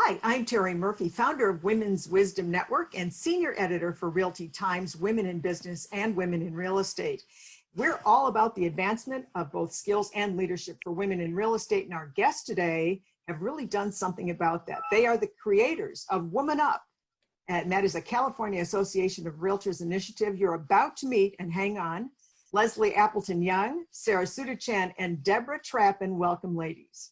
Hi, I'm Terri Murphy, founder of Women's Wisdom Network and senior editor for Realty Times Women in Business and Women in Real Estate. We're all about the advancement of both skills and leadership for women in real estate, and our guests today have really done something about that. They are the creators of WomanUP, and that is a California Association of Realtors initiative. You're about to meet, and hang on, Leslie Appleton-Young, Sarah Sudachan, and Deborah Trappin. Welcome, ladies.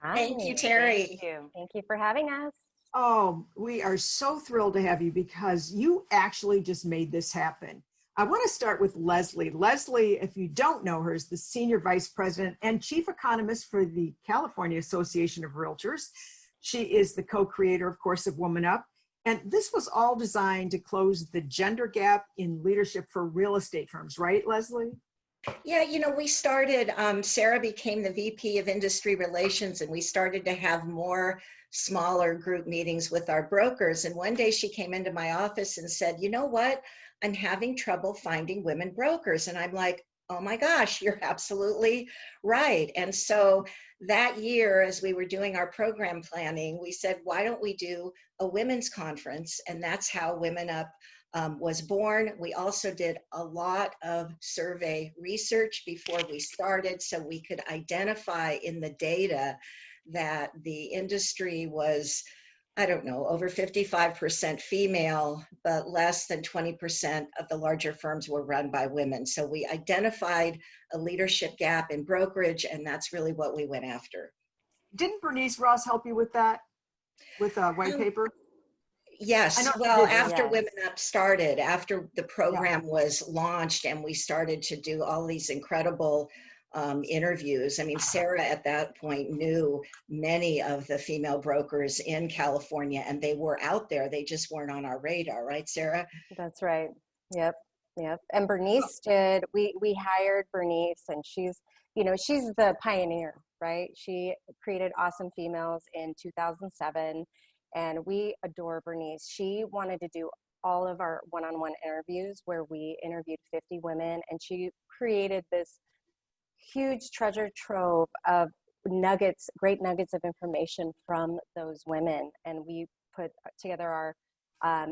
Hi, thank you, Terri. Thank you. Thank you for having us. Oh, we are so thrilled to have you because you actually just made this happen. I want to start with Leslie. Leslie, if you don't know her, is the Senior Vice President and Chief Economist for the California Association of Realtors. She is the co-creator, of course, of WomanUP. And this was all designed to close the gender gap in leadership for real estate firms, right, Leslie? Yeah, you know, we started, Sarah became the VP of Industry Relations, and we started to have more smaller group meetings with our brokers. And one day she came into my office and said, you know what? I'm having trouble finding women brokers. And I'm like, oh my gosh, you're absolutely right. And so that year, as we were doing our program planning, we said, why don't we do a women's conference? And that's how WomanUP was born. We also did a lot of survey research before we started so we could identify in the data that the industry was, I don't know, over 55% female, but less than 20% of the larger firms were run by women. So we identified a leadership gap in brokerage, and that's really what we went after. Didn't Bernice Ross help you with that, with a white paper? Yes, well, after Yes. WomanUP started, after the program was launched and we started to do all these incredible interviews. I mean, Sarah at that point knew many of the female brokers in California, and they were out there. They just weren't on our radar, right, Sarah? That's right. Yep. Yep. And Bernice did, we hired Bernice, and she's, you know, she's the pioneer, right? She created Awesome Females in 2007. And we adore Bernice. She wanted to do all of our one-on-one interviews where we interviewed 50 women, and she created this huge treasure trove of nuggets, great nuggets of information from those women. And we put together our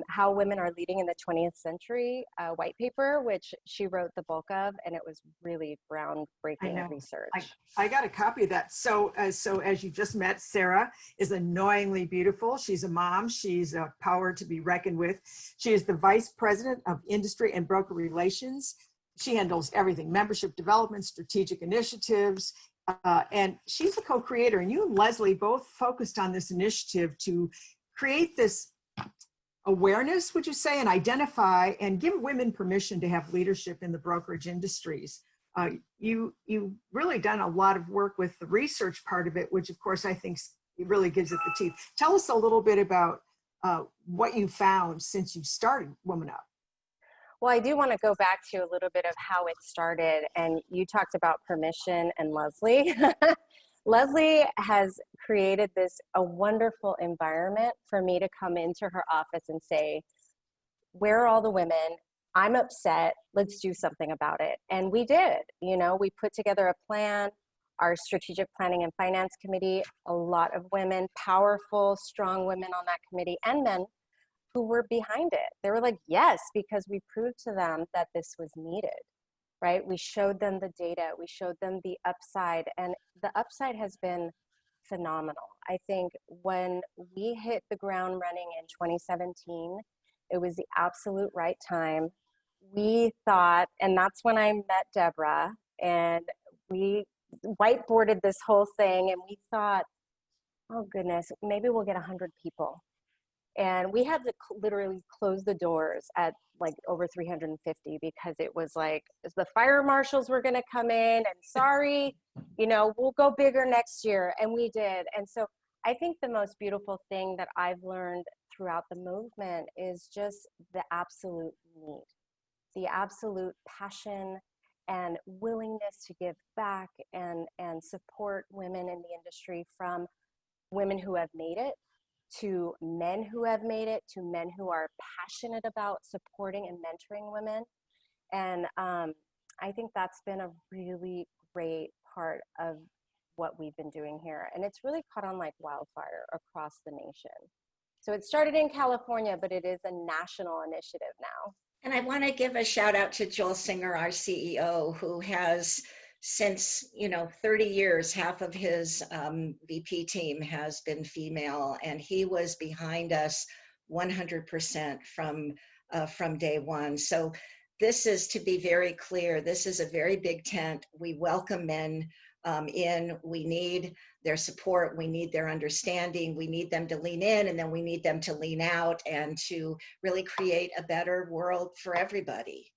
How Women Are Leading in the 20th Century white paper, which she wrote the bulk of, and it was really groundbreaking research. I got a copy of that. So as you just met, Sarah is annoyingly beautiful. She's a mom. She's a power to be reckoned with. She is the Vice President of Industry and Broker Relations. She handles everything, membership development, strategic initiatives, and she's a co-creator. And you and Leslie both focused on this initiative to create this awareness, would you say, and identify and give women permission to have leadership in the brokerage industries. You really done a lot of work with the research part of it, which of course I think really gives it the teeth. Tell us a little bit about what you found since you started WomanUP. Well, I do want to go back to a little bit of how it started, and you talked about permission and Leslie. Leslie has created a wonderful environment for me to come into her office and say, where are all the women? I'm upset. Let's do something about it. And we did. You know, we put together a plan, our strategic planning and finance committee, a lot of women, powerful, strong women on that committee, and men who were behind it. They were like, yes, because we proved to them that this was needed. Right? We showed them the data, we showed them the upside, and the upside has been phenomenal. I think when we hit the ground running in 2017, it was the absolute right time. We thought, and that's when I met Deborah, and we whiteboarded this whole thing, and we thought, oh goodness, maybe we'll get 100 people. And we had to literally close the doors at like over 350 because it was like the fire marshals were going to come in and sorry, you know, we'll go bigger next year. And we did. And so I think the most beautiful thing that I've learned throughout the movement is just the absolute need, the absolute passion and willingness to give back and support women in the industry, from women who have made it to men who have made it, to men who are passionate about supporting and mentoring women. And I think that's been a really great part of what we've been doing here. And it's really caught on like wildfire across the nation. So it started in California, but it is a national initiative now. And I want to give a shout out to Joel Singer, our CEO, who has since, 30 years, half of his VP team has been female, and he was behind us 100% from day one. So this is, to be very clear, this is a very big tent. We welcome men in. We need their support. We need their understanding. We need them to lean in, and then we need them to lean out and to really create a better world for everybody.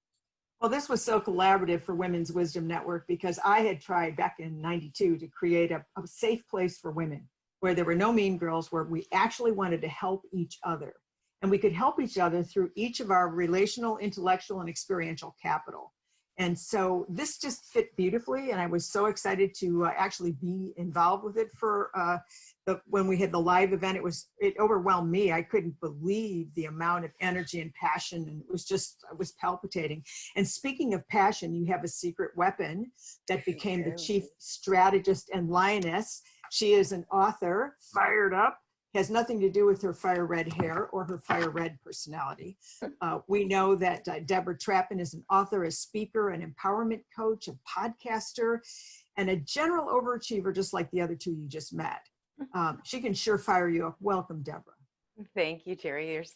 Well, this was so collaborative for Women's Wisdom Network, because I had tried back in '92 to create a safe place for women where there were no mean girls, where we actually wanted to help each other. And we could help each other through each of our relational, intellectual, and experiential capital. And so this just fit beautifully. And I was so excited to actually be involved with it for when we had the live event. It overwhelmed me. I couldn't believe the amount of energy and passion. And it was palpitating. And speaking of passion, you have a secret weapon that became the chief strategist and lioness. She is an author, fired up. Has nothing to do with her fire red hair or her fire red personality. We know that Deborah Trappin is an author, a speaker, an empowerment coach, a podcaster, and a general overachiever, just like the other two you just met. She can sure fire you up. Welcome, Deborah. Thank you, Terri.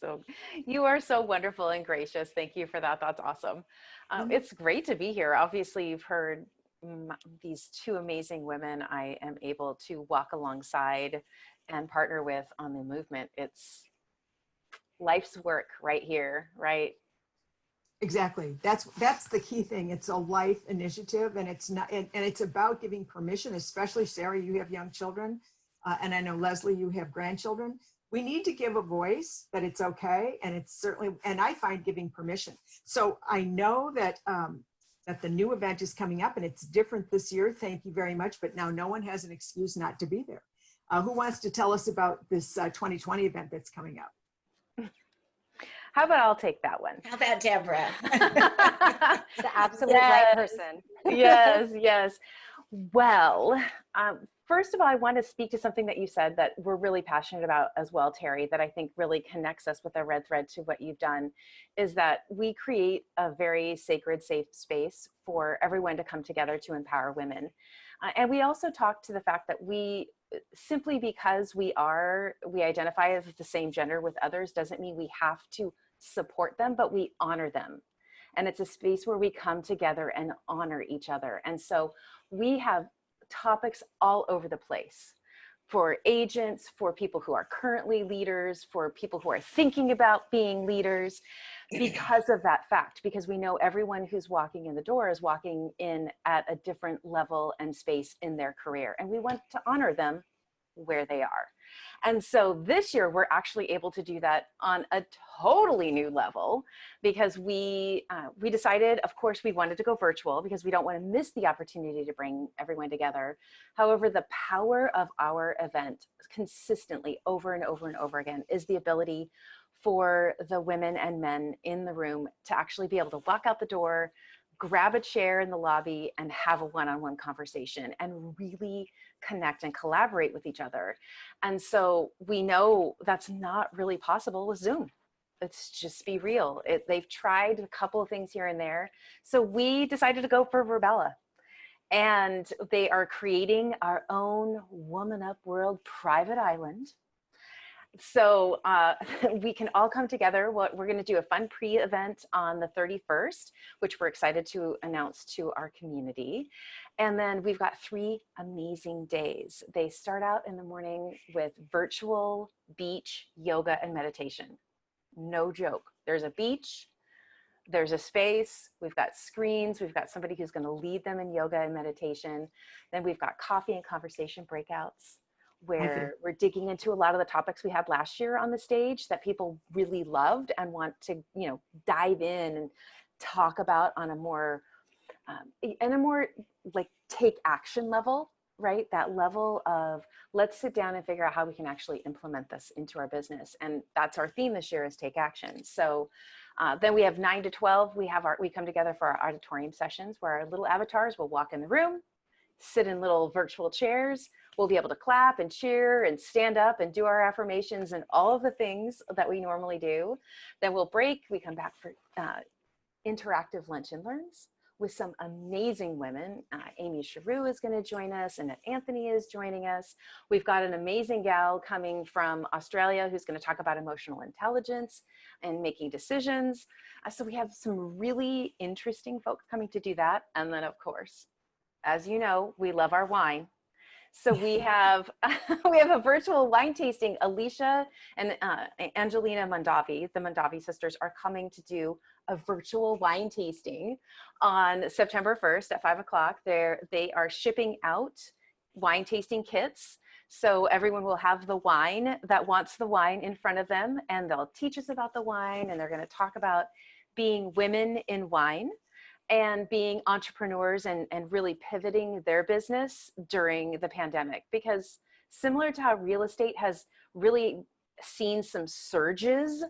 You are so wonderful and gracious. Thank you for that. That's awesome. It's great to be here. Obviously, you've heard these two amazing women I am able to walk alongside and partner with on the movement. It's life's work right here, right? Exactly. That's the key thing. It's a life initiative, and it's not, and it's about giving permission, especially Sarah, you have young children. And I know Leslie, you have grandchildren. We need to give a voice that it's okay. And it's certainly, and I find giving permission. So I know that, that the new event is coming up, and it's different this year. Thank you very much. But now no one has an excuse not to be there. Who wants to tell us about this 2020 event that's coming up? How about I'll take that one? How about Deborah? The absolute right person. Yes. Well, first of all, I want to speak to something that you said that we're really passionate about as well, Terri, that I think really connects us with a red thread to what you've done, is that we create a very sacred, safe space for everyone to come together to empower women. And we also talk to the fact that simply because we identify as the same gender with others doesn't mean we have to support them, but we honor them. And it's a space where we come together and honor each other. And so we have topics all over the place for agents, for people who are currently leaders, for people who are thinking about being leaders, because of that fact, because we know everyone who's walking in the door is walking in at a different level and space in their career. And we want to honor them where they are. And so this year, we're actually able to do that on a totally new level, because we decided, of course, we wanted to go virtual because we don't want to miss the opportunity to bring everyone together. However, the power of our event consistently over and over and over again is the ability for the women and men in the room to actually be able to walk out the door, grab a chair in the lobby, and have a one-on-one conversation and really connect and collaborate with each other. And so we know that's not really possible with Zoom. Let's just be real. They've tried a couple of things here and there. So we decided to go for Verbella. And they are creating our own WomanUP World private island. So we can all come together. We're going to do a fun pre-event on the 31st, which we're excited to announce to our community. And then we've got 3 amazing days. They start out in the morning with virtual beach yoga and meditation. No joke. There's a beach, there's a space, we've got screens, we've got somebody who's going to lead them in yoga and meditation. Then we've got coffee and conversation breakouts, where we're digging into a lot of the topics we had last year on the stage that people really loved and want to, dive in and talk about on a more like take action level, right? That level of let's sit down and figure out how we can actually implement this into our business. And that's our theme this year, is take action. So then we have 9 to 12. We come together for our auditorium sessions, where our little avatars will walk in the room, sit in little virtual chairs. We'll be able to clap and cheer and stand up and do our affirmations and all of the things that we normally do. Then we'll break. We come back for interactive lunch and learns with some amazing women. Amy Sharu is going to join us, and Anthony is joining us. We've got an amazing gal coming from Australia who's going to talk about emotional intelligence and making decisions. So we have some really interesting folks coming to do that. And then, of course, as you know, we love our wine. So we have we have a virtual wine tasting. Alicia and Angelina Mondavi, the Mondavi sisters, are coming to do a virtual wine tasting on September 1st at 5 o'clock. They are shipping out wine tasting kits. So everyone will have the wine that wants the wine in front of them, and they'll teach us about the wine, and they're going to talk about being women in wine and being entrepreneurs and really pivoting their business during the pandemic. Because similar to how real estate has really seen some surges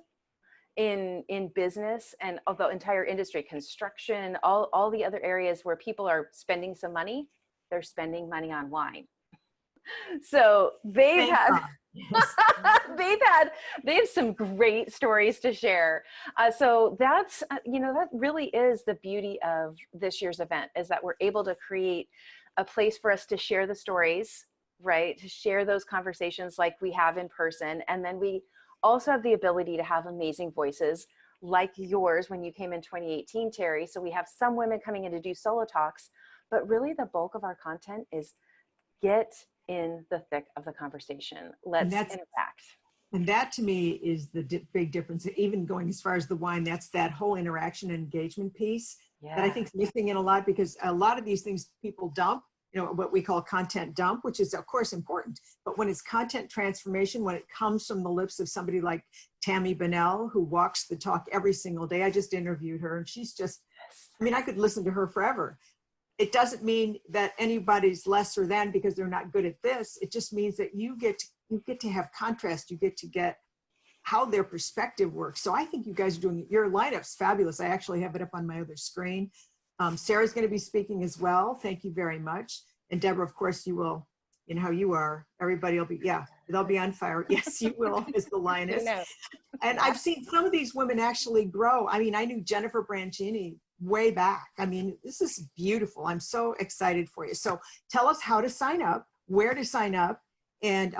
in business and of the entire industry, construction, all the other areas where people are spending some money, they're spending money on wine. So they've had Yes. they have some great stories to share. So that's that really is the beauty of this year's event, is that we're able to create a place for us to share the stories, right? To share those conversations like we have in person, and then we also have the ability to have amazing voices like yours when you came in 2018, Terri. So we have some women coming in to do solo talks, but really the bulk of our content is get in the thick of the conversation. Let's interact. And that to me is the big difference. Even going as far as the wine, that's that whole interaction and engagement piece that I think is missing in a lot, because a lot of these things people dump, what we call content dump, which is of course important. But when it's content transformation, when it comes from the lips of somebody like Tammy Bunnell, who walks the talk every single day. I just interviewed her, and she's just, I could listen to her forever. It doesn't mean that anybody's lesser than because they're not good at this. It just means that you get to have contrast. You get to get how their perspective works. So I think you guys are doing, your lineup's fabulous. I actually have it up on my other screen. Sarah's going to be speaking as well. Thank you very much. And Deborah, of course, you will, how you are. Everybody will be, they'll be on fire. Yes, you will, as the lioness. And I've seen some of these women actually grow. I knew Jennifer Branchini way back. This is beautiful. I'm so excited for you. So tell us how to sign up, where to sign up, and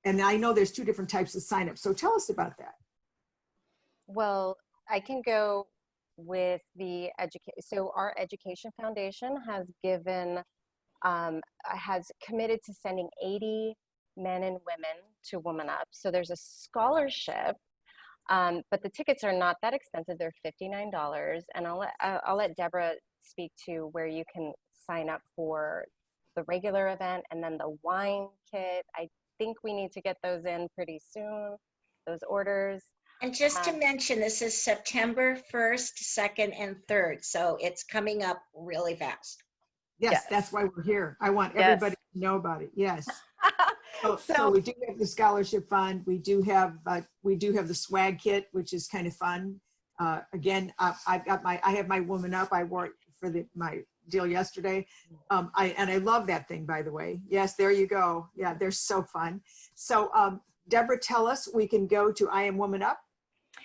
I know there's 2 different types of sign up. So tell us about that. Well, I can go with the education. So our education foundation has committed to sending 80 men and women to WomanUP. So there's a scholarship. But the tickets are not that expensive. They're $59. And I'll let Deborah speak to where you can sign up for the regular event and then the wine kit. I think we need to get those in pretty soon, those orders. And just to mention, this is September 1st, 2nd, and 3rd. So it's coming up really fast. Yes, that's why we're here. I want everybody to know about it. Yes. So we do have the scholarship fund. We do have the swag kit, which is kind of fun. Again, I have my WomanUP. I wore it for my deal yesterday. I love that thing, by the way. Yes, there you go. Yeah, they're so fun. So Deborah, tell us, we can go to I Am WomanUP.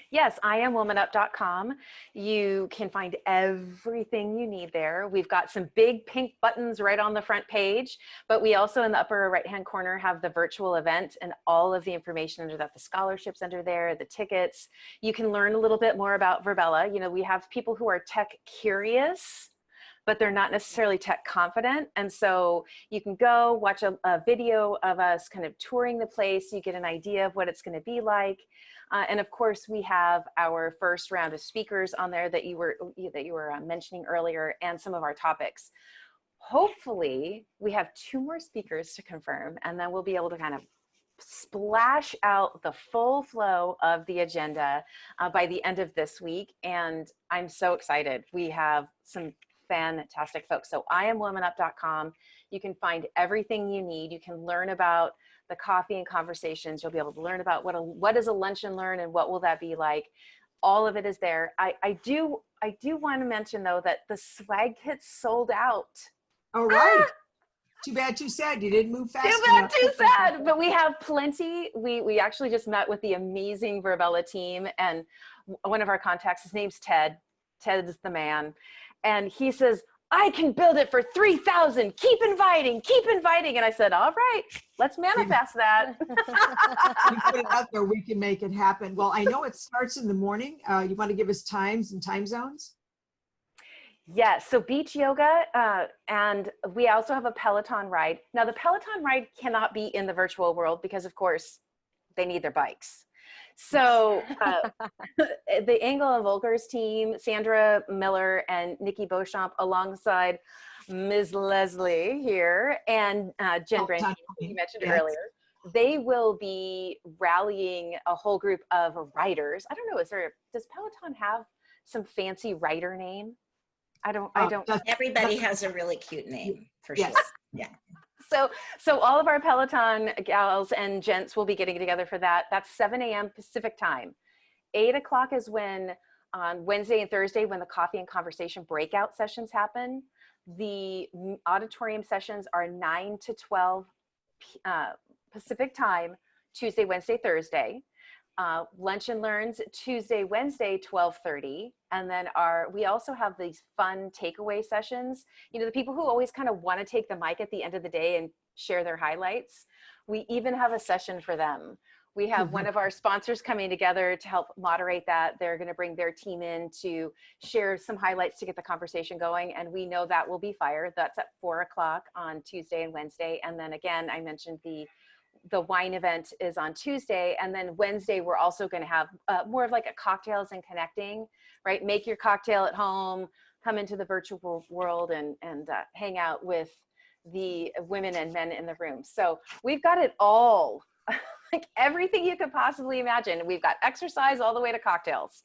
Yes, IamWomanUp.com. You can find everything you need there. We've got some big pink buttons right on the front page, but we also in the upper right-hand corner have the virtual event and all of the information under that, the scholarships under there, the tickets. You can learn a little bit more about Virbela. We have people who are tech curious, but they're not necessarily tech confident. And so you can go watch a video of us kind of touring the place. You get an idea of what it's going to be like. And of course, we have our first round of speakers on there that you were mentioning earlier, and some of our topics. Hopefully, we have 2 more speakers to confirm, and then we'll be able to kind of splash out the full flow of the agenda by the end of this week. And I'm so excited. We have some fantastic folks. So IamWomanUp.com. You can find everything you need. You can learn about the coffee and conversations. You'll be able to learn about what is a lunch and learn and what will that be like. All of it is there. I do want to mention though that the swag kits sold out. All right. Too bad, too sad. You didn't move fast Too bad, enough. too sad. But we have plenty. We actually just met with the amazing Verbella team, and one of our contacts, his name's Ted. Ted is the man. And he says, I can build it for 3,000. Keep inviting, keep inviting. And I said, all right, let's manifest that. You put it out there, we can make it happen. Well, I know it starts in the morning. You want to give us times and time zones? Yes, so beach yoga, and we also have a Peloton ride. Now the Peloton ride cannot be in the virtual world because of course they need their bikes. So the Engel and Volkers team, Sandra Miller and Nikki Beauchamp, alongside Ms. Leslie here and Jen Brandt, you mentioned earlier, they will be rallying a whole group of riders. I don't know, does Peloton have some fancy rider name? I don't. Everybody has a really cute name, for sure. Yeah. So all of our Peloton gals and gents will be getting together for that. That's 7 a.m. Pacific time. 8 o'clock is when, on Wednesday and Thursday, when the coffee and conversation breakout sessions happen. The auditorium sessions are 9 to 12 Pacific time, Tuesday, Wednesday, Thursday. Lunch and learns Tuesday, Wednesday, 12:30. And then we also have these fun takeaway sessions. You know, the people who always kind of want to take the mic at the end of the day and share their highlights. We even have a session for them. We have one of our sponsors coming together to help moderate that. They're going to bring their team in to share some highlights to get the conversation going. And we know that will be fire. That's at 4 o'clock on Tuesday and Wednesday. And then again, I mentioned the wine event is on Tuesday, and then Wednesday we're also going to have more of like a cocktails and connecting, right? Make your cocktail at home, come into the virtual world and hang out with the women and men in the room. So we've got it all, like everything you could possibly imagine. We've got exercise all the way to cocktails.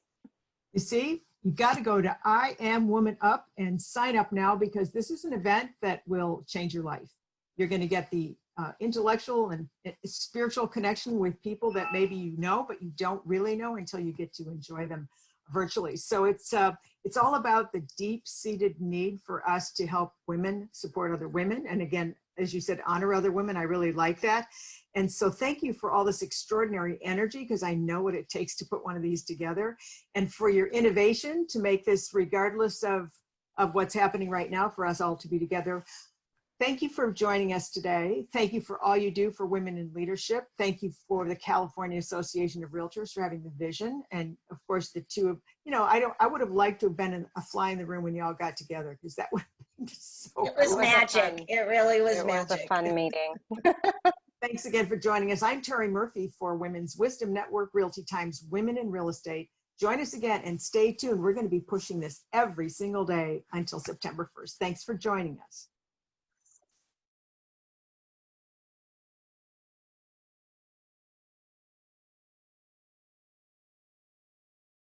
You see, you got to go to I Am Woman Up and sign up now, because this is an event that will change your life. You're going to get the intellectual and spiritual connection with people that maybe you know, but you don't really know until you get to enjoy them virtually. So it's all about the deep-seated need for us to help women support other women. And again, as you said, honor other women. I really like that. And so thank you for all this extraordinary energy, because I know what it takes to put one of these together, and for your innovation to make this, regardless of what's happening right now, for us all to be together. Thank you for joining us today. Thank you for all you do for women in leadership. Thank you for the California Association of Realtors for having the vision. And of course, the two of, I would have liked to have been a fly in the room when you all got together, because that would have been so It was magic. It really was magic. It was a fun meeting. Thanks again for joining us. I'm Terri Murphy for Women's Wisdom Network, Realty Times Women in Real Estate. Join us again and stay tuned. We're going to be pushing this every single day until September 1st. Thanks for joining us.